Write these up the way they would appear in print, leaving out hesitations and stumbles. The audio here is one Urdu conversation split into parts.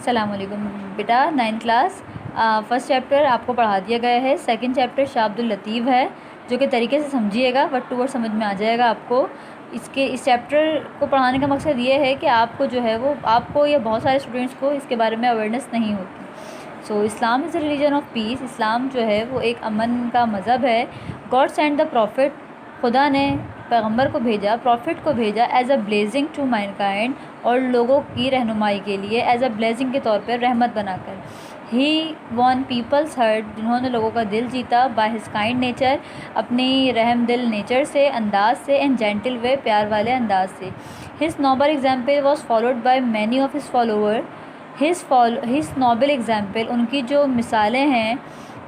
السلام علیکم بیٹا. 9 کلاس فرسٹ چیپٹر آپ کو پڑھا دیا گیا ہے. سیکنڈ چیپٹر شاہ عبداللطیف ہے جو کہ طریقے سے سمجھیے گا, ورڈ ٹو ورڈ سمجھ میں آ جائے گا آپ کو. اس چیپٹر کو پڑھانے کا مقصد یہ ہے کہ آپ کو جو ہے وہ آپ کو یا بہت سارے اسٹوڈنٹس کو اس کے بارے میں اویئرنیس نہیں ہوتی. سو اسلام از اے ریلیجن آف پیس. اسلام جو ہے وہ ایک امن کا مذہب ہے. God sent the prophet. خدا نے پیغمبر کو بھیجا, پروفٹ کو بھیجا as a blessing to mankind, اور لوگوں کی رہنمائی کے لیے ایز اے بلیزنگ کے طور پر رحمت بنا کر. He won people's heart. جنہوں نے لوگوں کا دل جیتا. By his kind nature. اپنی رحم دل نیچر سے, انداز سے. And gentle way. پیار والے انداز سے. His noble example was followed by many of his follower. His noble example, ان کی جو مثالیں ہیں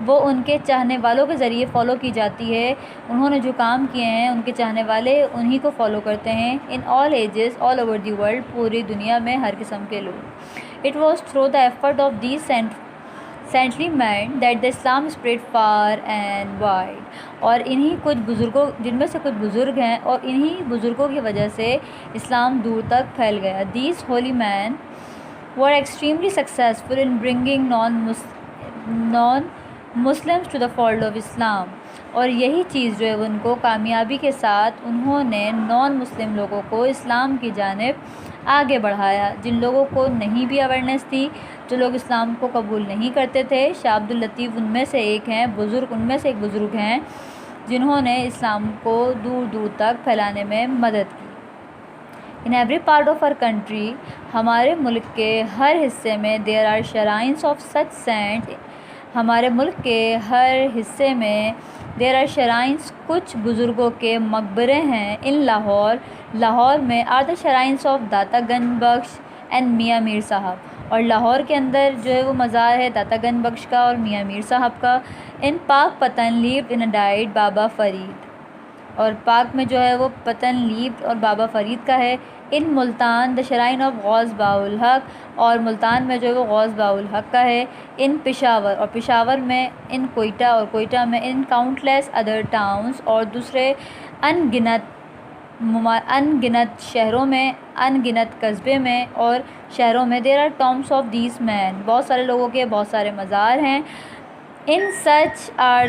وہ ان کے چاہنے والوں کے ذریعے فالو کی جاتی ہے. انہوں نے جو کام کیے ہیں ان کے چاہنے والے انہی کو فالو کرتے ہیں. In all ages, all over the world. پوری دنیا میں ہر قسم کے لوگ. It was through the effort of these saintly men that the Islam spread far and wide. اور انہی کچھ بزرگوں, جن میں سے کچھ بزرگ ہیں, اور انہی بزرگوں کی وجہ سے اسلام دور تک پھیل گیا. These holy men were extremely successful in bringing non-Muslims to the fold of Islam. اور یہی چیز جو ہے ان کو کامیابی کے ساتھ انہوں نے نان مسلم لوگوں کو اسلام کی جانب آگے بڑھایا. جن لوگوں کو نہیں بھی اویئرنیس تھی, جو لوگ اسلام کو قبول نہیں کرتے تھے, شاہ عبداللطیف ان میں سے ایک ہیں. بزرگ ان میں سے ایک بزرگ ہیں جنہوں نے اسلام کو دور دور تک پھیلانے میں مدد کی. In every part of our country, ہمارے ملک کے ہر حصے میں there are shrines of such saints. ہمارے ملک کے ہر حصے میں there are shrines, کچھ بزرگوں کے مقبرے ہیں. in لاہور, لاہور میں are the shrines of Data Ganj Bakhsh and میاں میر صاحب. اور لاہور کے اندر جو ہے وہ مزار ہے داتا گنج بخش کا اور میاں میر صاحب کا. in پاک پتن lived and died بابا فرید. اور پاک میں جو ہے وہ پتن لیب اور بابا فرید کا ہے. ان ملتان دا شرائن آف غوث باؤ الحق, اور ملتان میں جو ہے وہ غوث باؤ الحق کا ہے. ان پشاور, اور پشاور میں. ان کوئٹہ, اور کوئٹہ میں. ان کاؤنٹلیس ادر ٹاؤنس, اور دوسرے ان گنت شہروں میں, ان گنت قصبے میں اور شہروں میں. There are tombs of these men, بہت سارے لوگوں کے بہت سارے مزار ہیں. In Sindh are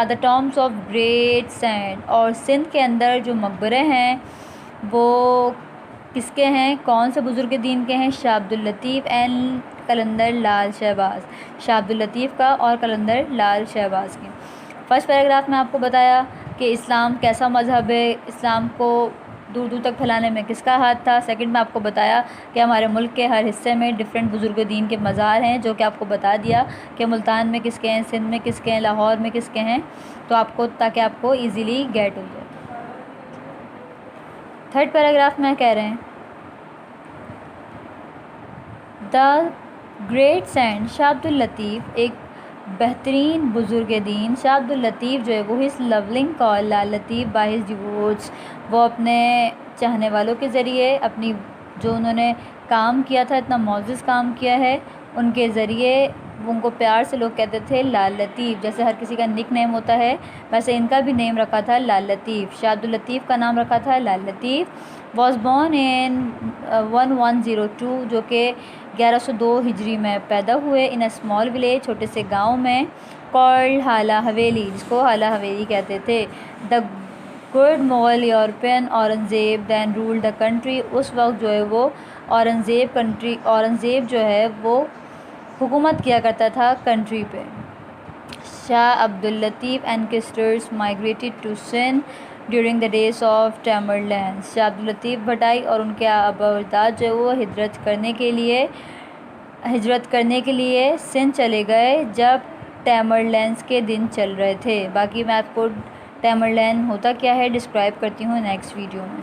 the tombs of great saint, اور سندھ کے اندر جو مقبرے ہیں وہ کس کے ہیں, کون سے بزرگ دین کے ہیں؟ شاہ عبداللطیف اینڈ قلندر لال شہباز. شاہ عبداللطیف کا اور قلندر لال شہباز کی. فرسٹ پیراگراف میں آپ کو بتایا کہ اسلام کیسا مذہب ہے, اسلام کو دور دور تک پھیلانے میں کس کا ہاتھ تھا. سیکنڈ میں آپ کو بتایا کہ ہمارے ملک کے ہر حصے میں ڈفرینٹ بزرگ دین کے مزار ہیں, جو کہ آپ کو بتا دیا کہ ملتان میں کس کے ہیں, سندھ میں کس کے ہیں, لاہور میں کس کے ہیں, تو آپ کو تاکہ آپ کو ایزیلی گیٹ ہو جائے. تھرڈ پیراگراف میں کہہ رہے ہیں دا گریٹ سینٹ شاہ عبداللطیف, ایک بہترین بزرگ دین. شاہ عبداللطیف جو ہے وہ his لولنگ call Lal Latif by his ڈیووٹس. وہ اپنے چاہنے والوں کے ذریعے, اپنی جو انہوں نے کام کیا تھا, اتنا معزز کام کیا ہے, ان کے ذریعے ان کو پیار سے لوگ کہتے تھے لال لطیف. جیسے ہر کسی کا نک نیم ہوتا ہے ویسے ان کا بھی نیم رکھا تھا لال لطیف. شاہ عبداللطیف کا نام رکھا تھا لال لطیف. واز بورن ان 1102, جو کہ 1102 ہجری میں پیدا ہوئے. ان اے اسمال ولیج, چھوٹے سے گاؤں میں. کالڈ حالہ حویلی, جس کو حالہ حویلی کہتے تھے. The good Mughal European Aurangzeb then rule the country. اس وقت جو ہے وہ اورنگزیب جو ہے وہ حکومت کیا کرتا تھا کنٹری پہ. Shah Abdul Latif ancestors migrated to Sindh during the days of Tamerlane. Shah Abdul Latif Bhittai اور ان کے آباء و اجداد جو ہے وہ ہجرت کرنے کے لیے سندھ چلے گئے جب ٹیمرلینڈس کے دن چل رہے تھے. باقی میں آپ کو ٹیمرلینڈ ہوتا کیا ہے ڈسکرائب کرتی ہوں نیکسٹ ویڈیو میں.